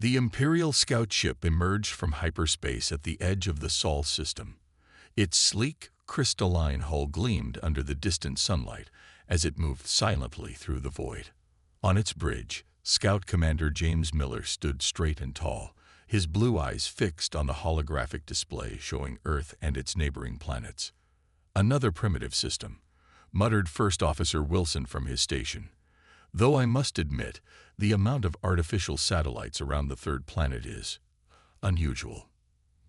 The Imperial scout ship emerged from hyperspace at the edge of the Sol system. Its sleek, crystalline hull gleamed under the distant sunlight as it moved silently through the void. On its bridge, Scout Commander James Miller stood straight and tall, his blue eyes fixed on the holographic display showing Earth and its neighboring planets. "Another primitive system," muttered First Officer Wilson from his station. "Though I must admit, the amount of artificial satellites around the third planet is unusual."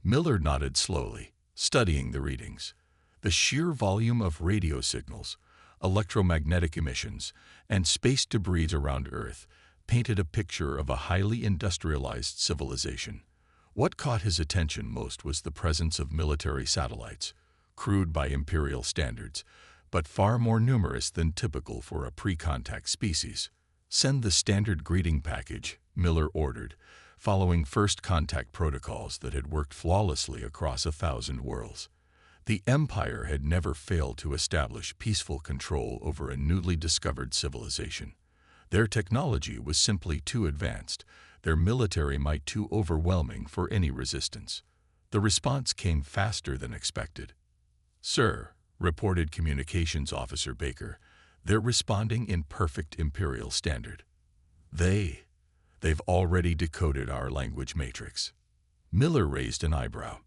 Miller nodded slowly, studying the readings. The sheer volume of radio signals, electromagnetic emissions, and space debris around Earth painted a picture of a highly industrialized civilization. What caught his attention most was the presence of military satellites, crude by Imperial standards, but far more numerous than typical for a pre-contact species. "Send the standard greeting package," Miller ordered, following first contact protocols that had worked flawlessly across 1,000 worlds. The Empire had never failed to establish peaceful control over a newly discovered civilization. Their technology was simply too advanced, their military might too overwhelming for any resistance. The response came faster than expected. "Sir," reported Communications Officer Baker, "they're responding in perfect Imperial standard. They've already decoded our language matrix." Miller raised an eyebrow.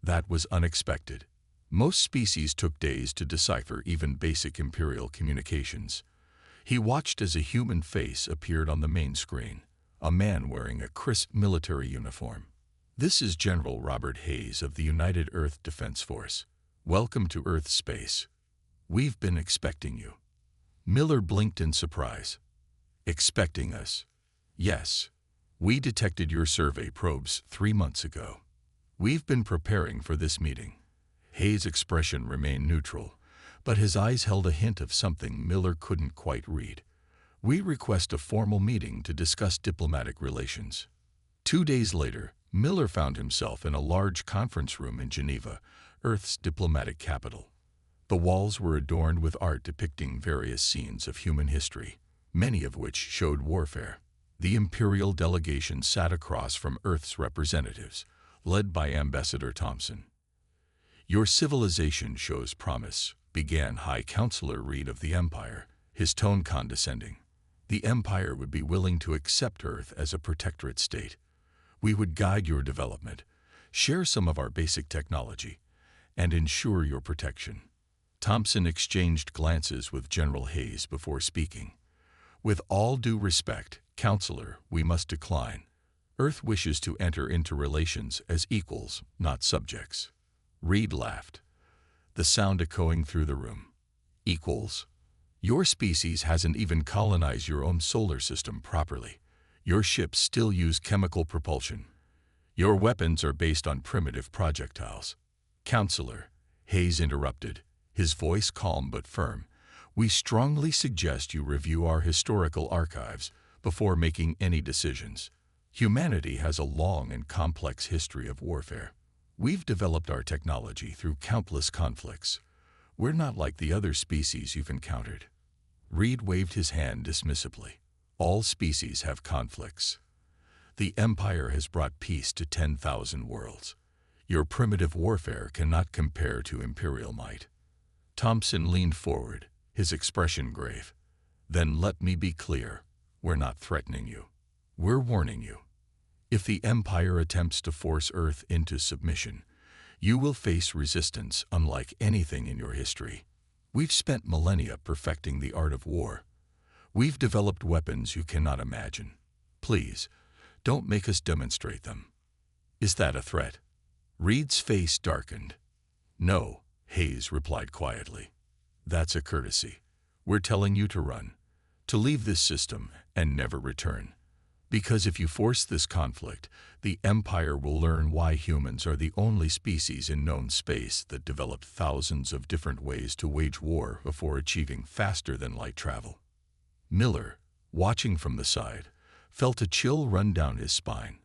That was unexpected. Most species took days to decipher even basic Imperial communications. He watched as a human face appeared on the main screen, a man wearing a crisp military uniform. "This is General Robert Hayes of the United Earth Defense Force. Welcome to Earth space. We've been expecting you." Miller blinked in surprise. "Expecting us?" "Yes. We detected your survey probes 3 months ago. We've been preparing for this meeting." Hayes' expression remained neutral, but his eyes held a hint of something Miller couldn't quite read. "We request a formal meeting to discuss diplomatic relations." 2 days later, Miller found himself in a large conference room in Geneva, Earth's diplomatic capital. The walls were adorned with art depicting various scenes of human history, many of which showed warfare. The Imperial delegation sat across from Earth's representatives, led by Ambassador Thompson. "Your civilization shows promise," began High Counselor Reed of the Empire, his tone condescending. "The Empire would be willing to accept Earth as a protectorate state. We would guide your development, share some of our basic technology, and ensure your protection." Thompson exchanged glances with General Hayes before speaking. "With all due respect, Counselor, we must decline. Earth wishes to enter into relations as equals, not subjects." Reed laughed, the sound echoing through the room. "Equals? Your species hasn't even colonized your own solar system properly. Your ships still use chemical propulsion. Your weapons are based on primitive projectiles." "Counselor," Hayes interrupted, his voice calm but firm, "we strongly suggest you review our historical archives before making any decisions. Humanity has a long and complex history of warfare. We've developed our technology through countless conflicts. We're not like the other species you've encountered." Reed waved his hand dismissively. "All species have conflicts. The Empire has brought peace to 10,000 worlds. Your primitive warfare cannot compare to Imperial might." Thompson leaned forward, his expression grave. "Then let me be clear. We're not threatening you. We're warning you. If the Empire attempts to force Earth into submission, you will face resistance unlike anything in your history. We've spent millennia perfecting the art of war. We've developed weapons you cannot imagine. Please, don't make us demonstrate them." "Is that a threat?" Reed's face darkened. "No," Hayes replied quietly. "That's a courtesy. We're telling you to run, to leave this system and never return. Because if you force this conflict, the Empire will learn why humans are the only species in known space that developed thousands of different ways to wage war before achieving faster-than-light travel." Miller, watching from the side, felt a chill run down his spine.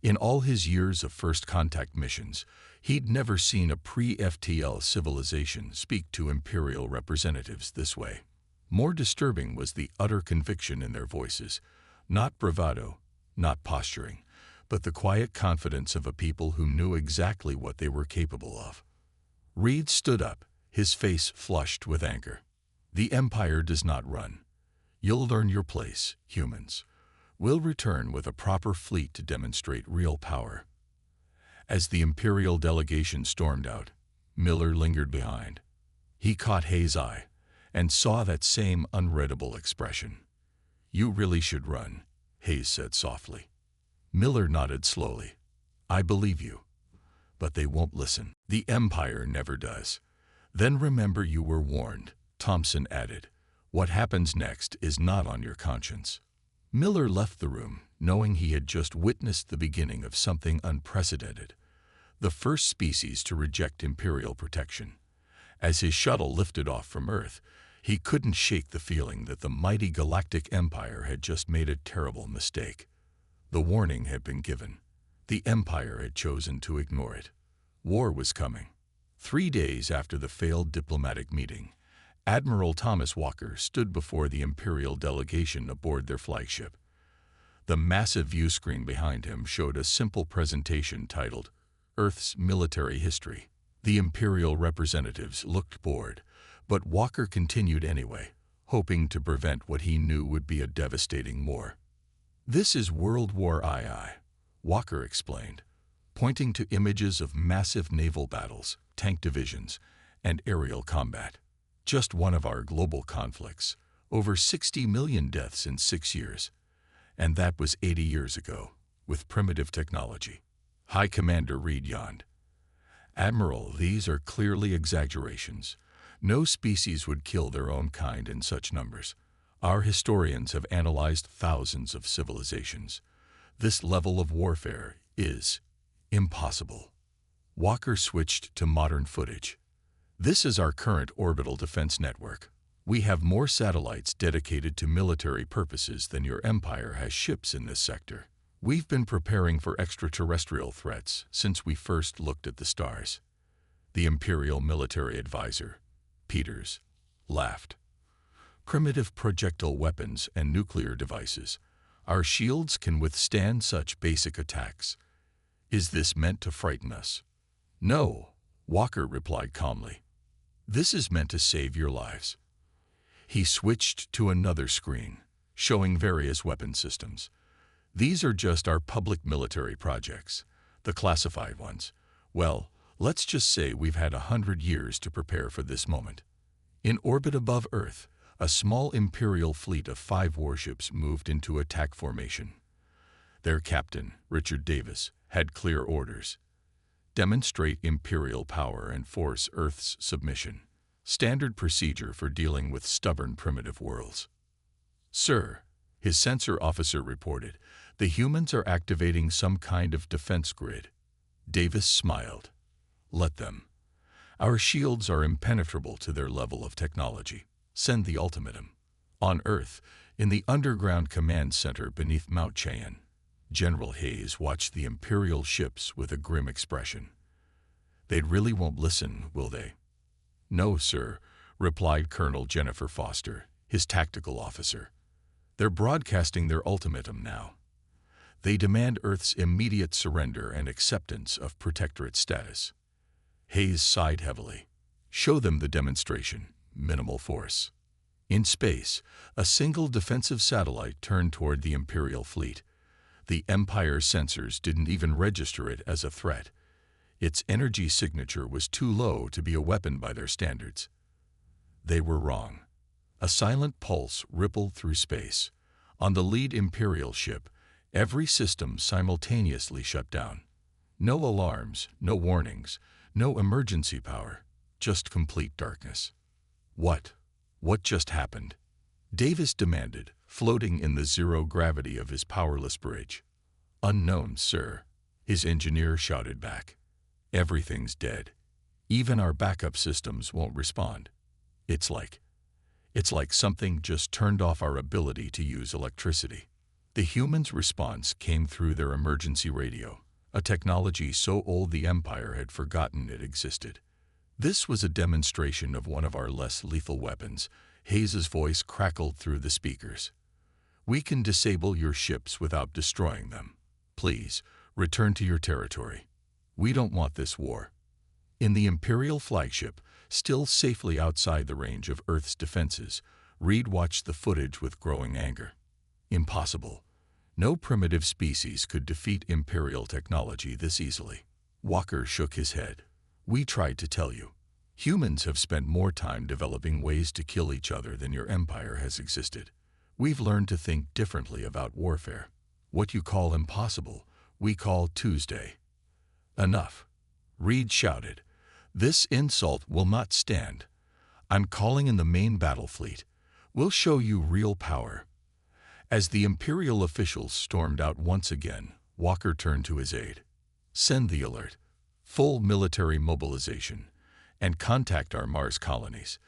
In all his years of first contact missions, he'd never seen a pre-FTL civilization speak to Imperial representatives this way. More disturbing was the utter conviction in their voices. Not bravado, not posturing, but the quiet confidence of a people who knew exactly what they were capable of. Reed stood up, his face flushed with anger. The Empire does not run. You'll learn your place, humans. We'll return with a proper fleet to demonstrate real power. As the Imperial delegation stormed out, Miller lingered behind. He caught Hayes' eye and saw that same unreadable expression. "You really should run," Hayes said softly. Miller nodded slowly. "I believe you. But they won't listen. The Empire never does." "Then remember you were warned," Thompson added. "What happens next is not on your conscience." Miller left the room, knowing he had just witnessed the beginning of something unprecedented. The first species to reject Imperial protection. As his shuttle lifted off from Earth, he couldn't shake the feeling that the mighty Galactic Empire had just made a terrible mistake. The warning had been given. The Empire had chosen to ignore it. War was coming. 3 days after the failed diplomatic meeting, Admiral Thomas Walker stood before the Imperial delegation aboard their flagship. The massive viewscreen behind him showed a simple presentation titled, "Earth's Military History." The Imperial representatives looked bored, but Walker continued anyway, hoping to prevent what he knew would be a devastating war. "This is World War II," Walker explained, pointing to images of massive naval battles, tank divisions, and aerial combat. "Just one of our global conflicts. Over 60 million deaths in 6 years. And that was 80 years ago, with primitive technology." High Commander Reed yawned. "Admiral, these are clearly exaggerations. No species would kill their own kind in such numbers. Our historians have analyzed thousands of civilizations. This level of warfare is impossible." Walker switched to modern footage. "This is our current orbital defense network. We have more satellites dedicated to military purposes than your Empire has ships in this sector. We've been preparing for extraterrestrial threats since we first looked at the stars." The Imperial military advisor, Peters, laughed. "Primitive projectile weapons and nuclear devices. Our shields can withstand such basic attacks. Is this meant to frighten us?" "No," Walker replied calmly. "This is meant to save your lives." He switched to another screen, showing various weapon systems. "These are just our public military projects, the classified ones. Well, let's just say we've had 100 years to prepare for this moment." In orbit above Earth, a small Imperial fleet of 5 warships moved into attack formation. Their captain, Richard Davis, had clear orders. "Demonstrate Imperial power and force Earth's submission. Standard procedure for dealing with stubborn primitive worlds." "Sir," his sensor officer reported, "the humans are activating some kind of defense grid." Davis smiled. "Let them. Our shields are impenetrable to their level of technology. Send the ultimatum." On Earth, in the underground command center beneath Mount Cheyenne, General Hayes watched the Imperial ships with a grim expression. "They really won't listen, will they?" "No, sir," replied Colonel Jennifer Foster, his tactical officer. "They're broadcasting their ultimatum now. They demand Earth's immediate surrender and acceptance of protectorate status." Hayes sighed heavily. "Show them the demonstration. Minimal force." In space, a single defensive satellite turned toward the Imperial fleet. The Empire's sensors didn't even register it as a threat. Its energy signature was too low to be a weapon by their standards. They were wrong. A silent pulse rippled through space. On the lead Imperial ship, every system simultaneously shut down. No alarms, no warnings, no emergency power, just complete darkness. What just happened?" Davis demanded, floating in the zero gravity of his powerless bridge. "Unknown, sir," his engineer shouted back. "Everything's dead. Even our backup systems won't respond. It's like something just turned off our ability to use electricity." The humans' response came through their emergency radio, a technology so old the Empire had forgotten it existed. "This was a demonstration of one of our less lethal weapons." Hayes's voice crackled through the speakers. "We can disable your ships without destroying them. Please, Return to your territory. We don't want this war. In the Imperial flagship, still safely outside the range of Earth's defenses, Reed watched the footage with growing anger. Impossible. No primitive species could defeat Imperial technology this easily. Walker shook his head. We tried to tell you. Humans have spent more time developing ways to kill each other than your empire has existed. We've learned to think differently about warfare. What you call impossible, we call Tuesday. Enough. Reed shouted. This insult will not stand. I'm calling in the main battle fleet. We'll show you real power. As the Imperial officials stormed out once again, Walker turned to his aide. Send the alert. Full military mobilization. And contact our Mars colonies.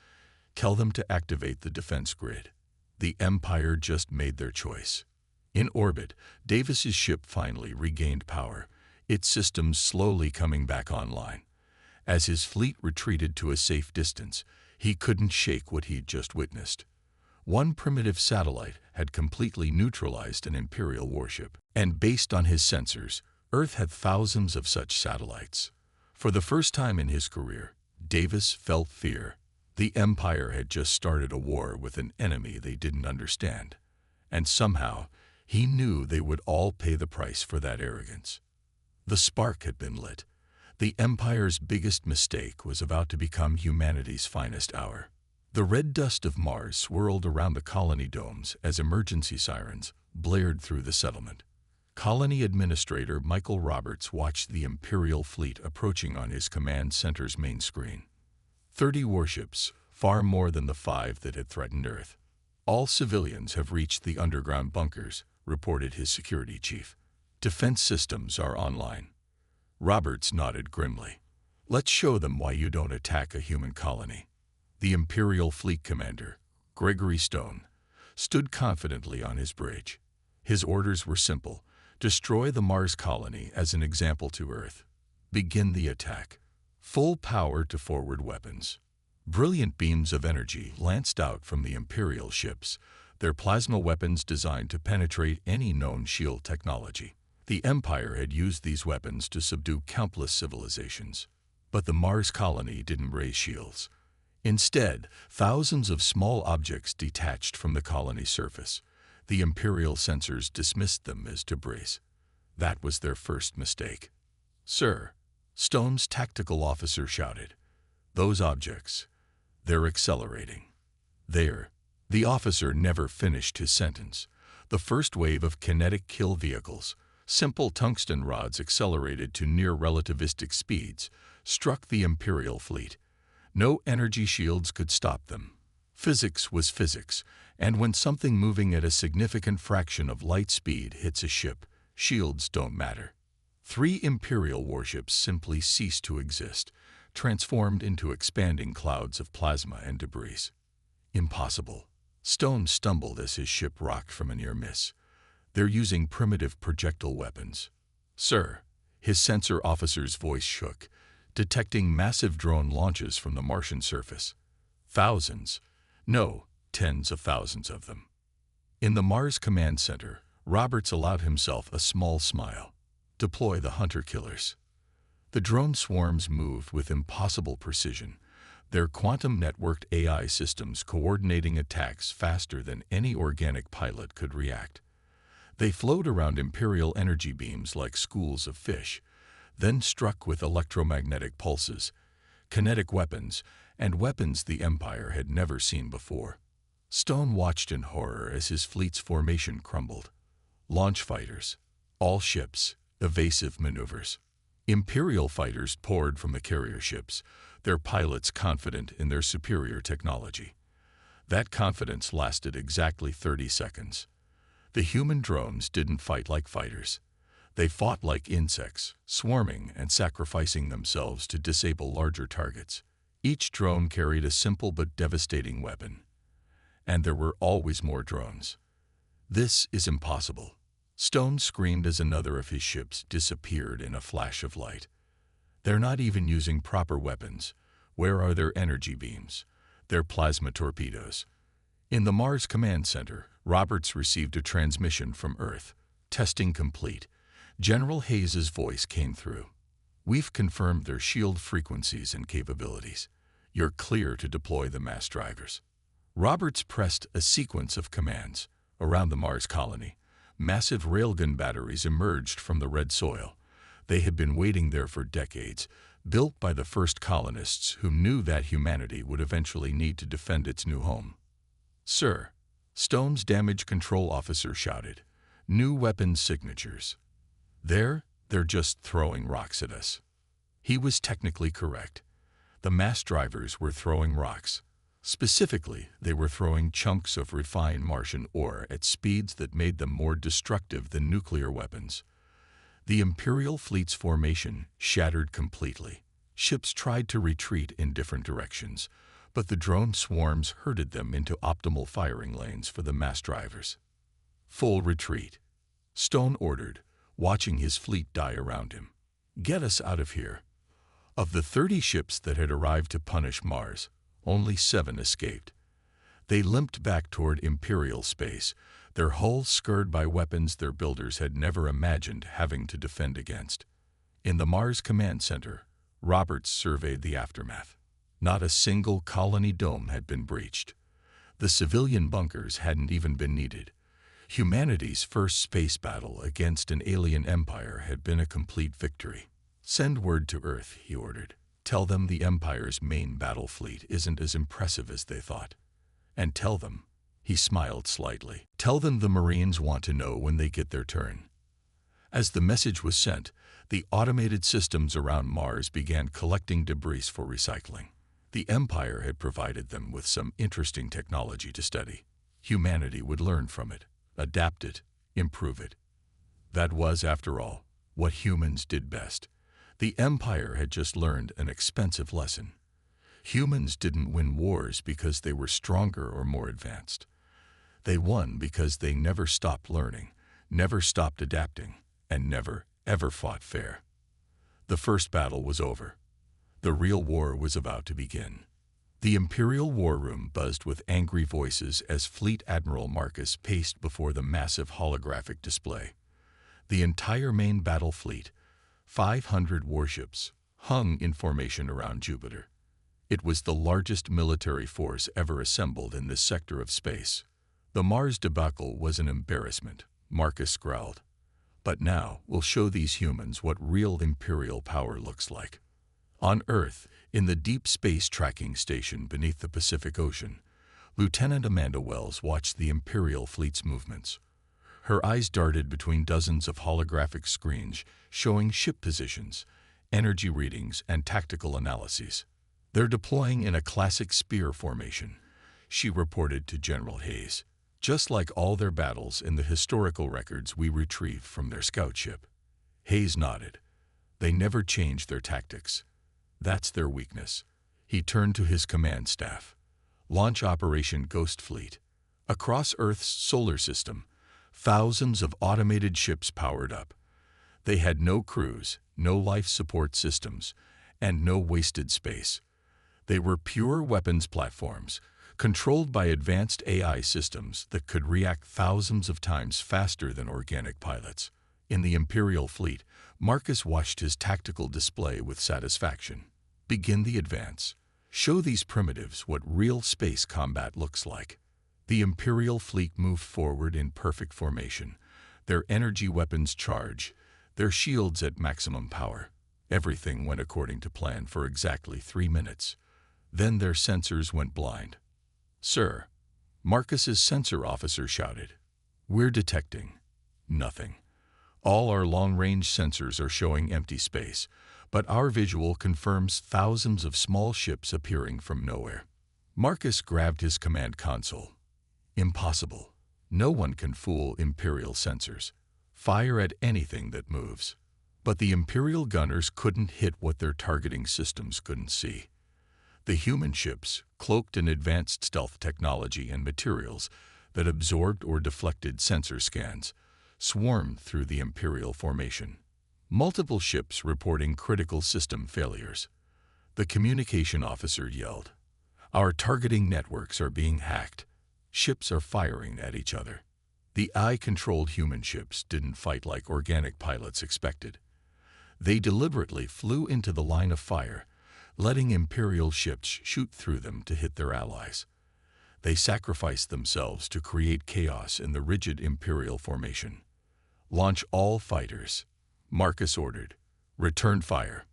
Tell them to activate the defense grid. The Empire just made their choice. In orbit, Davis's ship finally regained power, its systems slowly coming back online. As his fleet retreated to a safe distance, he couldn't shake what he'd just witnessed. One primitive satellite had completely neutralized an Imperial warship, and based on his sensors, Earth had thousands of such satellites. For the first time in his career, Davis felt fear. The Empire had just started a war with an enemy they didn't understand, and somehow he knew they would all pay the price for that arrogance. The spark had been lit. The Empire's biggest mistake was about to become humanity's finest hour. The red dust of Mars swirled around the colony domes as emergency sirens blared through the settlement. Colony Administrator Michael Roberts watched the Imperial fleet approaching on his command center's main screen. 30 warships, far more than the 5 that had threatened Earth. All civilians have reached the underground bunkers, reported his security chief. Defense systems are online. Roberts nodded grimly. Let's show them why you don't attack a human colony. The Imperial Fleet Commander, Gregory Stone, stood confidently on his bridge. His orders were simple. Destroy the Mars colony as an example to Earth. Begin the attack. Full power to forward weapons. Brilliant beams of energy lanced out from the Imperial ships, their plasma weapons designed to penetrate any known shield technology. The Empire had used these weapons to subdue countless civilizations. But the Mars colony didn't raise shields. Instead, thousands of small objects detached from the colony's surface. The Imperial sensors dismissed them as debris. That was their first mistake. Sir, Stone's tactical officer shouted. Those objects, they're accelerating. The officer never finished his sentence. The first wave of kinetic kill vehicles, simple tungsten rods accelerated to near-relativistic speeds, struck the Imperial fleet. No energy shields could stop them. Physics was physics, and when something moving at a significant fraction of light speed hits a ship, shields don't matter. 3 Imperial warships simply ceased to exist, transformed into expanding clouds of plasma and debris. Impossible. Stone stumbled as his ship rocked from a near miss. They're using primitive projectile weapons. Sir, his sensor officer's voice shook, detecting massive drone launches from the Martian surface. Thousands, no, tens of thousands of them. In the Mars Command Center, Roberts allowed himself a small smile. Deploy the hunter-killers. The drone swarms moved with impossible precision, their quantum-networked AI systems coordinating attacks faster than any organic pilot could react. They flowed around Imperial energy beams like schools of fish, then struck with electromagnetic pulses, kinetic weapons, and weapons the Empire had never seen before. Stone watched in horror as his fleet's formation crumbled. Launch fighters, all ships, evasive maneuvers. Imperial fighters poured from the carrier ships, their pilots confident in their superior technology. That confidence lasted exactly 30 seconds. The human drones didn't fight like fighters. They fought like insects, swarming and sacrificing themselves to disable larger targets. Each drone carried a simple but devastating weapon. And there were always more drones. This is impossible. Stone screamed as another of his ships disappeared in a flash of light. They're not even using proper weapons. Where are their energy beams? Their plasma torpedoes? In the Mars Command Center, Roberts received a transmission from Earth. Testing complete. General Hayes's voice came through. "We've confirmed their shield frequencies and capabilities. You're clear to deploy the mass drivers." Roberts pressed a sequence of commands. Around the Mars colony, massive railgun batteries emerged from the red soil. They had been waiting there for decades, built by the first colonists who knew that humanity would eventually need to defend its new home. "Sir," Stone's damage control officer shouted, "new weapons signatures." They're just throwing rocks at us." He was technically correct. The mass drivers were throwing rocks. Specifically, they were throwing chunks of refined Martian ore at speeds that made them more destructive than nuclear weapons. The Imperial fleet's formation shattered completely. Ships tried to retreat in different directions, but the drone swarms herded them into optimal firing lanes for the mass drivers. "Full retreat," Stone ordered, watching his fleet die around him. "Get us out of here." Of the 30 ships that had arrived to punish Mars, only 7 escaped. They limped back toward Imperial space, their hulls scarred by weapons their builders had never imagined having to defend against. In the Mars Command Center, Roberts surveyed the aftermath. Not a single colony dome had been breached. The civilian bunkers hadn't even been needed. Humanity's first space battle against an alien empire had been a complete victory. "Send word to Earth," he ordered. "Tell them the Empire's main battle fleet isn't as impressive as they thought. And tell them," he smiled slightly, "tell them the Marines want to know when they get their turn." As the message was sent, the automated systems around Mars began collecting debris for recycling. The Empire had provided them with some interesting technology to study. Humanity would learn from it, adapt it, improve it. That was, after all, what humans did best. The Empire had just learned an expensive lesson. Humans didn't win wars because they were stronger or more advanced. They won because they never stopped learning, never stopped adapting, and never, ever fought fair. The first battle was over. The real war was about to begin. The Imperial War Room buzzed with angry voices as Fleet Admiral Marcus paced before the massive holographic display. The entire main battle fleet, 500 warships, hung in formation around Jupiter. It was the largest military force ever assembled in this sector of space. "The Mars debacle was an embarrassment," Marcus growled. "But now we'll show these humans what real Imperial power looks like." On Earth, in the Deep Space Tracking Station beneath the Pacific Ocean, Lieutenant Amanda Wells watched the Imperial fleet's movements. Her eyes darted between dozens of holographic screens showing ship positions, energy readings, and tactical analyses. "They're deploying in a classic spear formation," she reported to General Hayes, "just like all their battles in the historical records we retrieved from their scout ship." Hayes nodded. "They never changed their tactics. That's their weakness." He turned to his command staff. "Launch Operation Ghost Fleet." Across Earth's solar system, thousands of automated ships powered up. They had no crews, no life support systems, and no wasted space. They were pure weapons platforms, controlled by advanced AI systems that could react thousands of times faster than organic pilots. In the Imperial fleet, Marcus watched his tactical display with satisfaction. "Begin the advance. Show these primitives what real space combat looks like." The Imperial fleet moved forward in perfect formation, their energy weapons charged, their shields at maximum power. Everything went according to plan for exactly 3 minutes. Then their sensors went blind. "Sir," Marcus's sensor officer shouted, "we're detecting nothing. All our long-range sensors are showing empty space, but our visual confirms thousands of small ships appearing from nowhere." Marcus grabbed his command console. "Impossible. No one can fool Imperial sensors. Fire at anything that moves." But the Imperial gunners couldn't hit what their targeting systems couldn't see. The human ships, cloaked in advanced stealth technology and materials that absorbed or deflected sensor scans, swarmed through the Imperial formation. Multiple ships reporting critical system failures. The communication officer yelled, "Our targeting networks are being hacked. Ships are firing at each other." The AI-controlled human ships didn't fight like organic pilots expected. They deliberately flew into the line of fire, letting Imperial ships shoot through them to hit their allies. They sacrificed themselves to create chaos in the rigid Imperial formation. "Launch all fighters," Marcus ordered. "Return fire."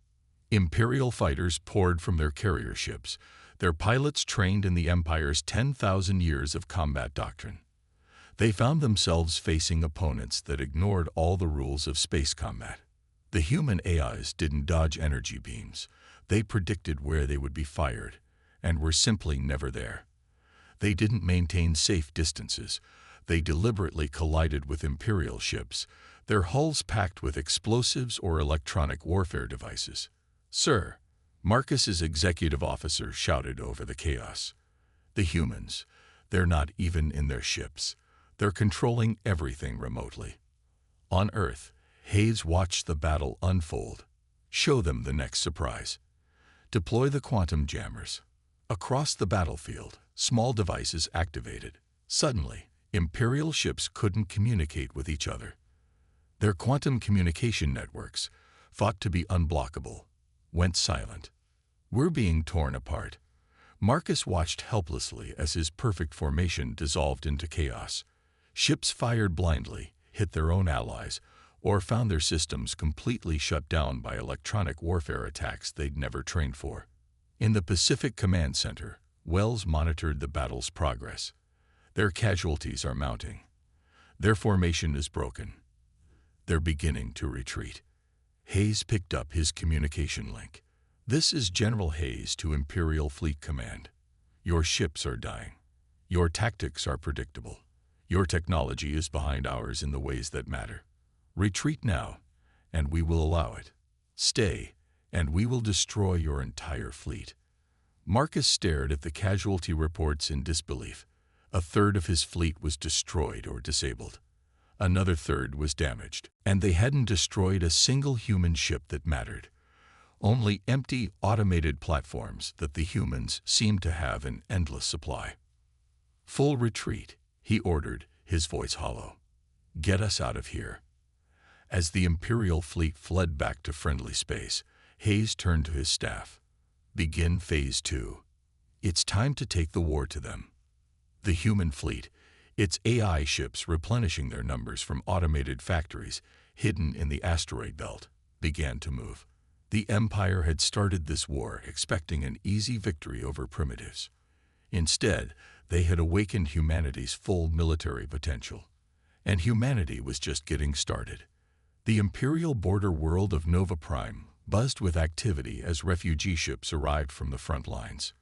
Imperial fighters poured from their carrier ships, their pilots trained in the Empire's 10,000 years of combat doctrine. They found themselves facing opponents that ignored all the rules of space combat. The human AIs didn't dodge energy beams. They predicted where they would be fired, and were simply never there. They didn't maintain safe distances. They deliberately collided with Imperial ships, their hulls packed with explosives or electronic warfare devices. "Sir," Marcus's executive officer shouted over the chaos. "The humans, they're not even in their ships. They're controlling everything remotely." On Earth, Hayes watched the battle unfold. "Show them the next surprise. Deploy the quantum jammers." Across the battlefield, small devices activated. Suddenly, Imperial ships couldn't communicate with each other. Their quantum communication networks, thought to be unblockable, went silent. "We're being torn apart." Marcus watched helplessly as his perfect formation dissolved into chaos. Ships fired blindly, hit their own allies, or found their systems completely shut down by electronic warfare attacks they'd never trained for. In the Pacific Command Center, Wells monitored the battle's progress. "Their casualties are mounting. Their formation is broken. They're beginning to retreat." Hayes picked up his communication link. "This is General Hayes to Imperial Fleet Command. Your ships are dying. Your tactics are predictable. Your technology is behind ours in the ways that matter. Retreat now, and we will allow it. Stay, and we will destroy your entire fleet." Marcus stared at the casualty reports in disbelief. A third of his fleet was destroyed or disabled. Another third was damaged, and they hadn't destroyed a single human ship that mattered. Only empty, automated platforms that the humans seemed to have an endless supply. "Full retreat," he ordered, his voice hollow. "Get us out of here." As the Imperial fleet fled back to friendly space, Hayes turned to his staff. "Begin Phase 2. It's time to take the war to them." The human fleet, its AI ships replenishing their numbers from automated factories hidden in the asteroid belt, began to move. The Empire had started this war expecting an easy victory over primitives. Instead, they had awakened humanity's full military potential. And humanity was just getting started. The Imperial border world of Nova Prime buzzed with activity as refugee ships arrived from the front lines.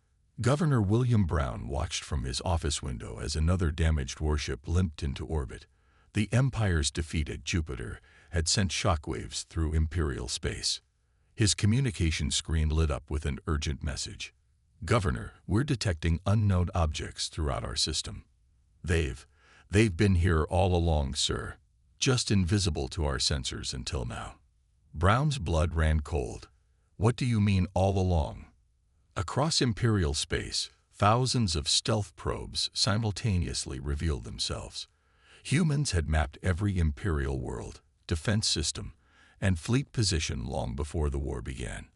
Governor William Brown watched from his office window as another damaged warship limped into orbit. The Empire's defeat at Jupiter had sent shockwaves through Imperial space. His communication screen lit up with an urgent message. "Governor, we're detecting unknown objects throughout our system." They've been here all along, sir. Just invisible to our sensors until now." Brown's blood ran cold. "What do you mean all along?" Across Imperial space, thousands of stealth probes simultaneously revealed themselves. Humans had mapped every Imperial world, defense system, and fleet position long before the war began.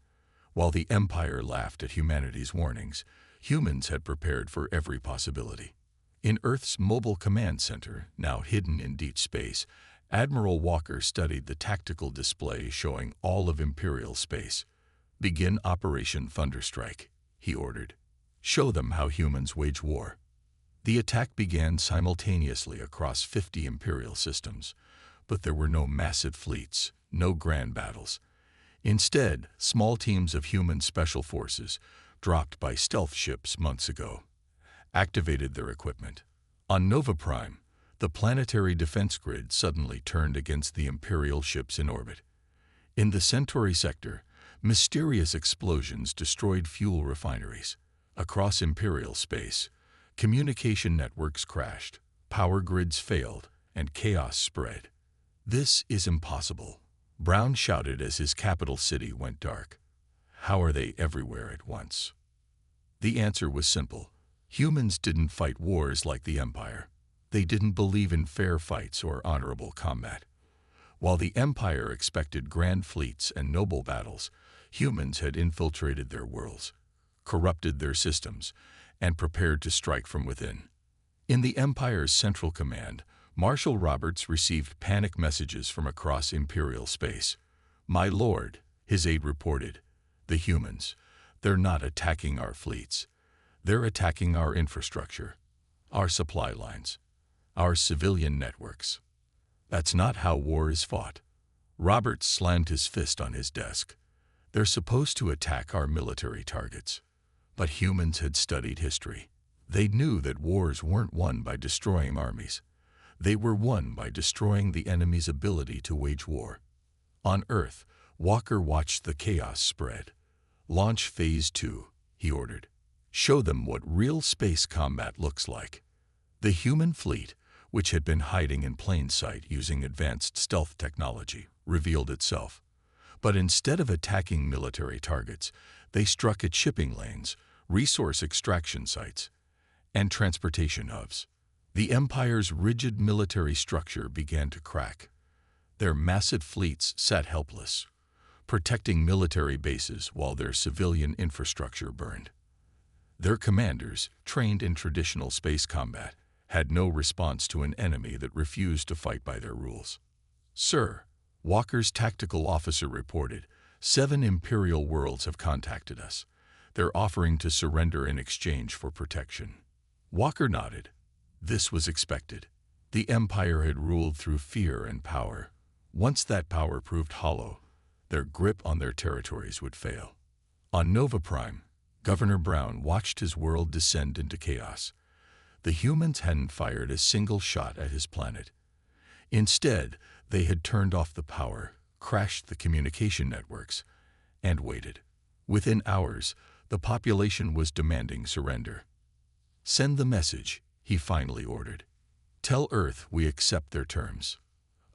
While the Empire laughed at humanity's warnings, humans had prepared for every possibility. In Earth's mobile command center, now hidden in deep space, Admiral Walker studied the tactical display showing all of Imperial space. "Begin Operation Thunderstrike," he ordered. "Show them how humans wage war." The attack began simultaneously across 50 Imperial systems, but there were no massive fleets, no grand battles. Instead, small teams of human special forces, dropped by stealth ships months ago, activated their equipment. On Nova Prime, the planetary defense grid suddenly turned against the Imperial ships in orbit. In the Centauri sector, mysterious explosions destroyed fuel refineries. Across Imperial space, communication networks crashed, power grids failed, and chaos spread. "This is impossible," Brown shouted as his capital city went dark. "How are they everywhere at once?" The answer was simple. Humans didn't fight wars like the Empire. They didn't believe in fair fights or honorable combat. While the Empire expected grand fleets and noble battles, humans had infiltrated their worlds, corrupted their systems, and prepared to strike from within. In the Empire's central command, Marshal Roberts received panic messages from across Imperial space. "My lord," his aide reported, "the humans, they're not attacking our fleets. They're attacking our infrastructure, our supply lines, our civilian networks. That's not how war is fought." Roberts slammed his fist on his desk. "They're supposed to attack our military targets." But humans had studied history. They knew that wars weren't won by destroying armies. They were won by destroying the enemy's ability to wage war. On Earth, Walker watched the chaos spread. "Launch Phase 2, he ordered. "Show them what real space combat looks like." The human fleet, which had been hiding in plain sight using advanced stealth technology, revealed itself. But instead of attacking military targets, they struck at shipping lanes, resource extraction sites, and transportation hubs. The Empire's rigid military structure began to crack. Their massive fleets sat helpless, protecting military bases while their civilian infrastructure burned. Their commanders, trained in traditional space combat, had no response to an enemy that refused to fight by their rules. "Sir," Walker's tactical officer reported, "7 Imperial worlds have contacted us. They're offering to surrender in exchange for protection." Walker nodded. This was expected. The Empire had ruled through fear and power. Once that power proved hollow, their grip on their territories would fail. On Nova Prime, Governor Brown watched his world descend into chaos. The humans hadn't fired a single shot at his planet. Instead, they had turned off the power, crashed the communication networks, and waited. Within hours, the population was demanding surrender. "Send the message," he finally ordered. "Tell Earth we accept their terms."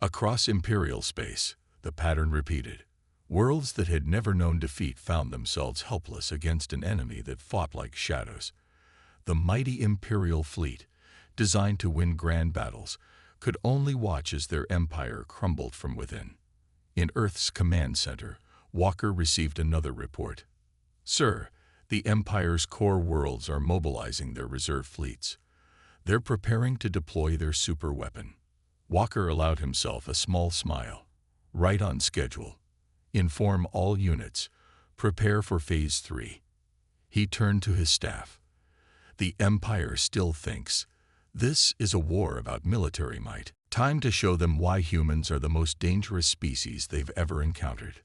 Across Imperial space, the pattern repeated. Worlds that had never known defeat found themselves helpless against an enemy that fought like shadows. The mighty Imperial fleet, designed to win grand battles, could only watch as their empire crumbled from within. In Earth's command center, Walker received another report. "Sir, the Empire's core worlds are mobilizing their reserve fleets. They're preparing to deploy their superweapon." Walker allowed himself a small smile. "Right on schedule. Inform all units. Prepare for Phase 3. He turned to his staff. "The Empire still thinks this is a war about military might. Time to show them why humans are the most dangerous species they've ever encountered."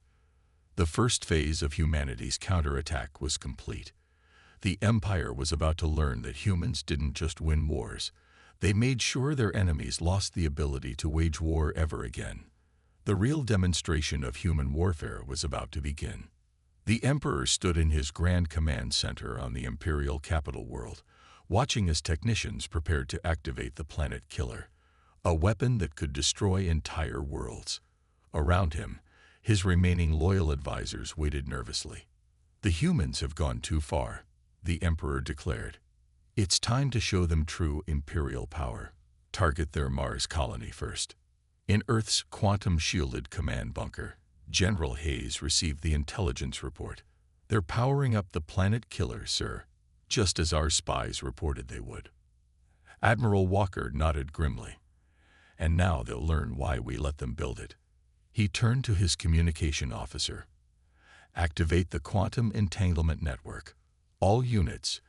The first phase of humanity's counterattack was complete. The Empire was about to learn that humans didn't just win wars. They made sure their enemies lost the ability to wage war ever again. The real demonstration of human warfare was about to begin. The Emperor stood in his Grand Command Center on the Imperial Capital World, watching as technicians prepared to activate the Planet Killer, a weapon that could destroy entire worlds. Around him, his remaining loyal advisors waited nervously. "The humans have gone too far," the Emperor declared. "It's time to show them true Imperial power. Target their Mars colony first." In Earth's quantum-shielded command bunker, General Hayes received the intelligence report. "They're powering up the Planet Killer, sir, just as our spies reported they would." Admiral Walker nodded grimly. "And now they'll learn why we let them build it." He turned to his communication officer. "Activate the Quantum Entanglement Network. All units,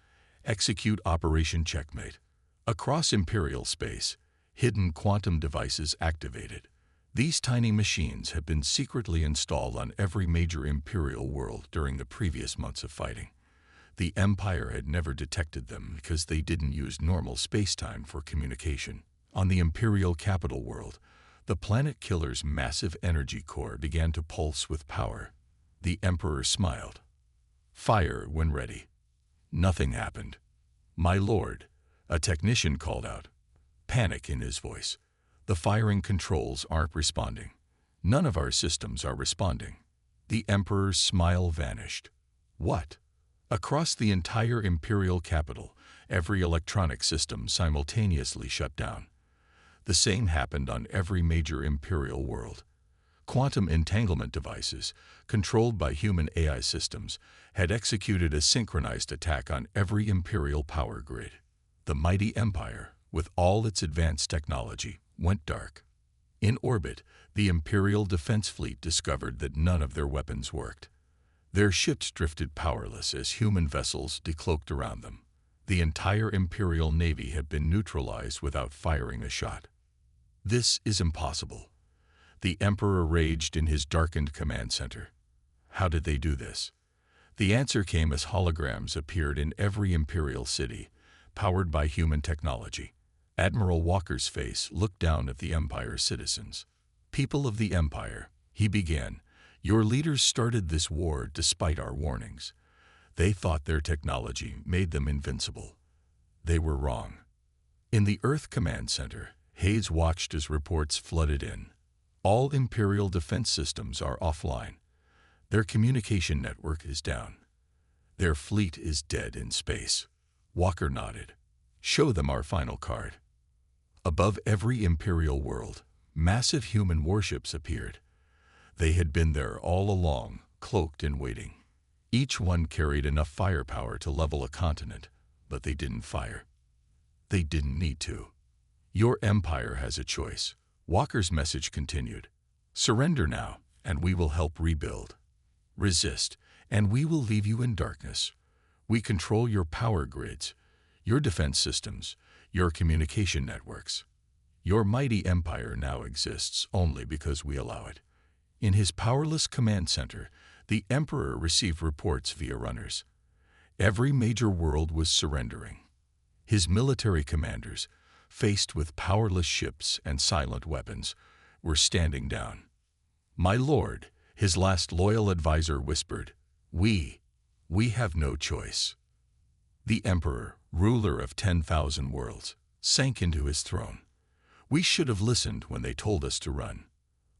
execute Operation Checkmate." Across Imperial space, hidden quantum devices activated. These tiny machines had been secretly installed on every major Imperial world during the previous months of fighting. The Empire had never detected them because they didn't use normal space-time for communication. On the Imperial Capital World, the Planet Killer's massive energy core began to pulse with power. The Emperor smiled. "Fire when ready." Nothing happened. "My lord," a technician called out, panic in his voice. "The firing controls aren't responding. None of our systems are responding." The Emperor's smile vanished. "What?" Across the entire Imperial capital, every electronic system simultaneously shut down. The same happened on every major imperial world. Quantum entanglement devices, controlled by human AI systems, had executed a synchronized attack on every imperial power grid. The mighty empire, with all its advanced technology, went dark. In orbit, the Imperial Defense Fleet discovered that none of their weapons worked. Their ships drifted powerless as human vessels decloaked around them. The entire Imperial Navy had been neutralized without firing a shot. This is impossible. The Emperor raged in his darkened command center. How did they do this? The answer came as holograms appeared in every Imperial city, powered by human technology. Admiral Walker's face looked down at the Empire's citizens. "People of the Empire," he began, "your leaders started this war despite our warnings. They thought their technology made them invincible. They were wrong." In the Earth Command Center, Hayes watched as reports flooded in. All Imperial defense systems are offline. Their communication network is down. Their fleet is dead in space. Walker nodded. "Show them our final card." Above every Imperial world, massive human warships appeared. They had been there all along, cloaked and waiting. Each one carried enough firepower to level a continent, but they didn't fire. They didn't need to. "Your empire has a choice," Walker's message continued. "Surrender now, and we will help rebuild. Resist, and we will leave you in darkness. We control your power grids, your defense systems, your communication networks. Your mighty empire now exists only because we allow it." In his powerless command center, the Emperor received reports via runners. Every major world was surrendering. His military commanders, faced with powerless ships and silent weapons, were standing down. "My lord," his last loyal advisor whispered, we have no choice." The Emperor, ruler of 10,000 worlds, sank into his throne. "We should have listened when they told us to run."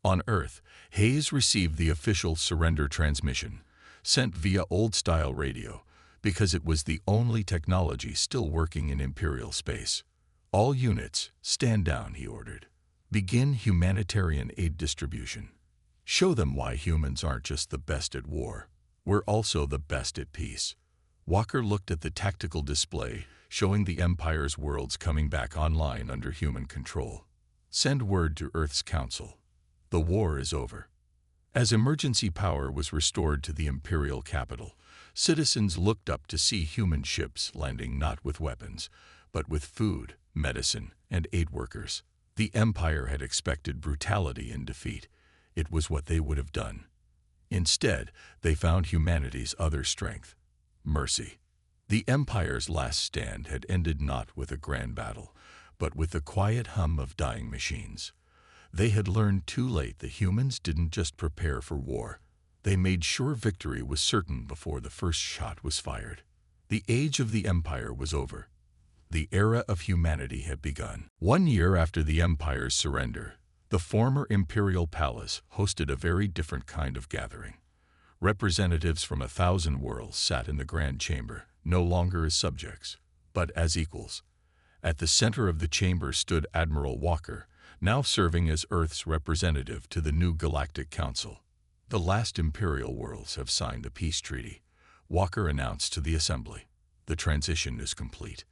On Earth, Hayes received the official surrender transmission, sent via old-style radio, because it was the only technology still working in Imperial space. "All units, stand down," he ordered. "Begin humanitarian aid distribution. Show them why humans aren't just the best at war. We're also the best at peace." Walker looked at the tactical display, showing the Empire's worlds coming back online under human control. "Send word to Earth's Council. The war is over." As emergency power was restored to the Imperial capital, citizens looked up to see human ships landing not with weapons, but with food, medicine, and aid workers. The Empire had expected brutality and defeat. It was what they would have done. Instead, they found humanity's other strength: mercy. The Empire's last stand had ended not with a grand battle, but with the quiet hum of dying machines. They had learned too late that humans didn't just prepare for war. They made sure victory was certain before the first shot was fired. The age of the Empire was over. The era of humanity had begun. 1 year after the Empire's surrender, the former Imperial Palace hosted a very different kind of gathering. Representatives from 1,000 worlds sat in the Grand Chamber, no longer as subjects, but as equals. At the center of the chamber stood Admiral Walker, now serving as Earth's representative to the new Galactic Council. "The last Imperial worlds have signed the peace treaty," Walker announced to the assembly. "The transition is complete."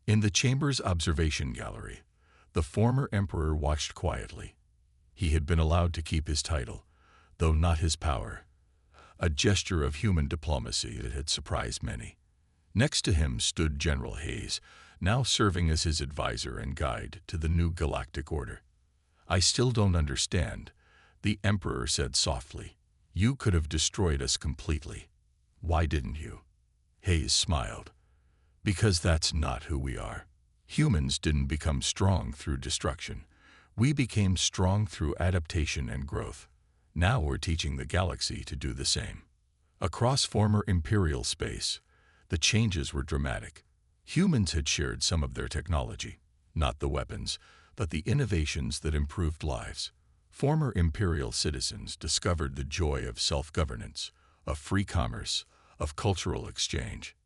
In the chamber's observation gallery, the former emperor watched quietly. He had been allowed to keep his title, though not his power, a gesture of human diplomacy that had surprised many. Next to him stood General Hayes, now serving as his advisor and guide to the new galactic order. "I still don't understand," the Emperor said softly. "You could have destroyed us completely. Why didn't you?" Hayes smiled. "Because that's not who we are. Humans didn't become strong through destruction. We became strong through adaptation and growth. Now we're teaching the galaxy to do the same." Across former Imperial space, the changes were dramatic. Humans had shared some of their technology, not the weapons, but the innovations that improved lives. Former Imperial citizens discovered the joy of self-governance, of free commerce, of cultural exchange.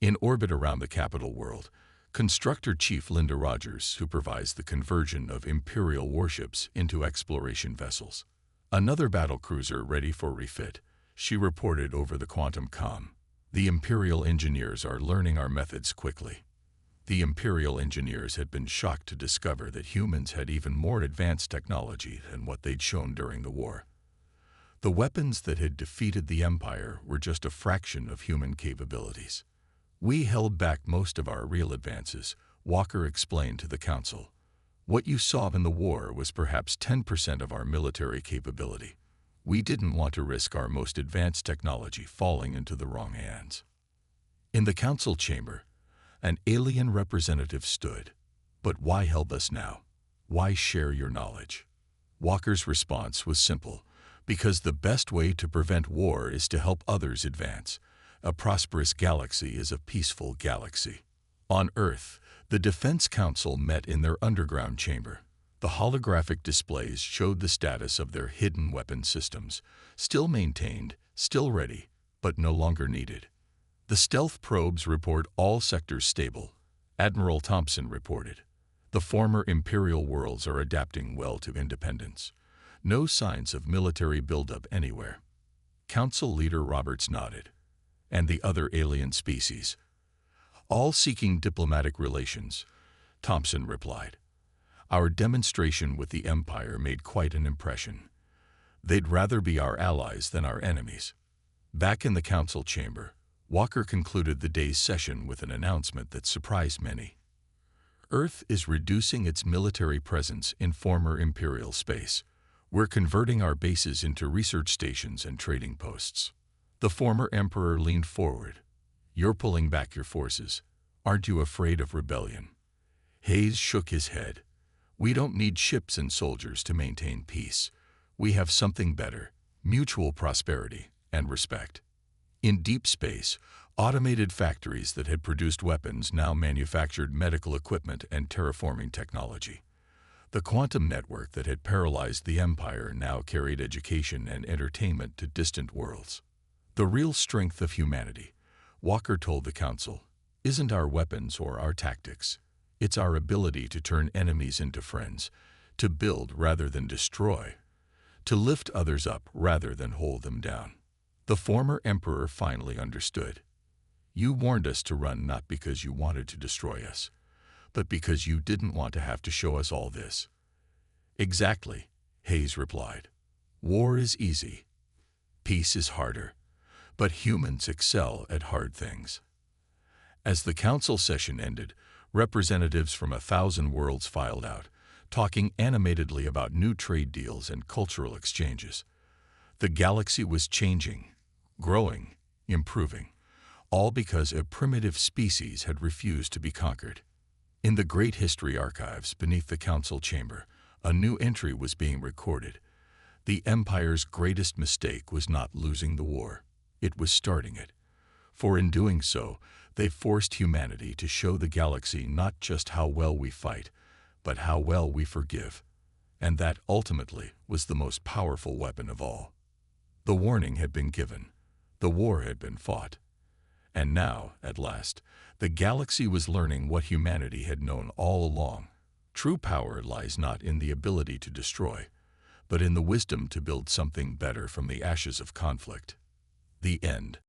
In orbit around the capital world, Constructor Chief Linda Rogers supervised the conversion of Imperial warships into exploration vessels. Another battlecruiser ready for refit, she reported over the quantum comm. The Imperial engineers are learning our methods quickly. The Imperial engineers had been shocked to discover that humans had even more advanced technology than what they'd shown during the war. The weapons that had defeated the Empire were just a fraction of human capabilities. We held back most of our real advances, Walker explained to the Council. What you saw in the war was perhaps 10% of our military capability. We didn't want to risk our most advanced technology falling into the wrong hands. In the Council chamber, an alien representative stood. But why help us now? Why share your knowledge? Walker's response was simple. Because the best way to prevent war is to help others advance. A prosperous galaxy is a peaceful galaxy. On Earth, the Defense Council met in their underground chamber. The holographic displays showed the status of their hidden weapon systems, still maintained, still ready, but no longer needed. The stealth probes report all sectors stable, Admiral Thompson reported. The former Imperial worlds are adapting well to independence. No signs of military buildup anywhere. Council Leader Roberts nodded. And the other alien species? All seeking diplomatic relations, Thompson replied. Our demonstration with the Empire made quite an impression. They'd rather be our allies than our enemies. Back in the Council chamber, Walker concluded the day's session with an announcement that surprised many. Earth is reducing its military presence in former Imperial space. We're converting our bases into research stations and trading posts. The former Emperor leaned forward. You're pulling back your forces. Aren't you afraid of rebellion? Hayes shook his head. We don't need ships and soldiers to maintain peace. We have something better, mutual prosperity and respect. In deep space, automated factories that had produced weapons now manufactured medical equipment and terraforming technology. The quantum network that had paralyzed the Empire now carried education and entertainment to distant worlds. The real strength of humanity, Walker told the Council, isn't our weapons or our tactics. It's our ability to turn enemies into friends, to build rather than destroy, to lift others up rather than hold them down. The former Emperor finally understood. You warned us to run not because you wanted to destroy us, but because you didn't want to have to show us all this. Exactly, Hayes replied. War is easy. Peace is harder. But humans excel at hard things. As the Council session ended, representatives from 1,000 worlds filed out, talking animatedly about new trade deals and cultural exchanges. The galaxy was changing, growing, improving, all because a primitive species had refused to be conquered. In the Great History Archives beneath the Council chamber, a new entry was being recorded. The Empire's greatest mistake was not losing the war. It was starting it. For in doing so, they forced humanity to show the galaxy not just how well we fight, but how well we forgive. And that ultimately was the most powerful weapon of all. The warning had been given. The war had been fought. And now, at last, the galaxy was learning what humanity had known all along. True power lies not in the ability to destroy, but in the wisdom to build something better from the ashes of conflict. The end.